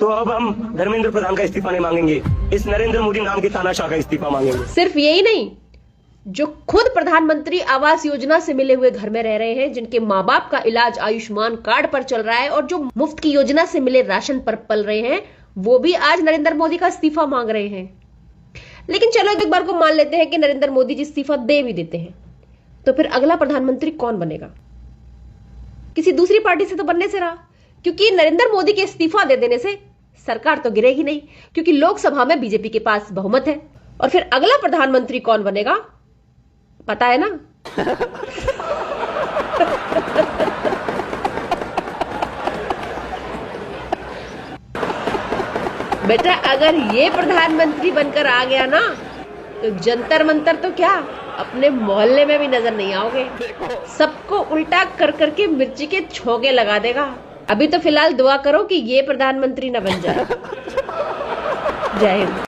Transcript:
तो अब हम धर्मेंद्र प्रधान का इस्तीफा नहीं मांगेंगे, इस नरेंद्र मोदी नाम के तानाशाह का इस्तीफा मांगेंगे। सिर्फ यही नहीं, जो खुद प्रधानमंत्री आवास योजना से मिले हुए घर में रह रहे हैं, जिनके माँ बाप का इलाज आयुष्मान कार्ड पर चल रहा है और जो मुफ्त की योजना से मिले राशन पर पल रहे हैं, वो भी आज नरेंद्र मोदी का इस्तीफा मांग रहे हैं। लेकिन चलो एक बार को मान लेते हैं कि नरेंद्र मोदी जी इस्तीफा दे भी देते हैं, तो फिर अगला प्रधानमंत्री कौन बनेगा? किसी दूसरी पार्टी से तो बनने से रहा, क्योंकि नरेंद्र मोदी के इस्तीफा दे देने से सरकार तो गिरेगी नहीं, क्योंकि लोकसभा में बीजेपी के पास बहुमत है। और फिर अगला प्रधानमंत्री कौन बनेगा पता है ना? बेटा, अगर ये प्रधानमंत्री बनकर आ गया ना, तो जंतर मंतर तो क्या, अपने मोहल्ले में भी नजर नहीं आओगे। सबको उल्टा कर करके मिर्ची के छोके लगा देगा। अभी तो फिलहाल दुआ करो कि ये प्रधानमंत्री न बन जाए। जय हिंद।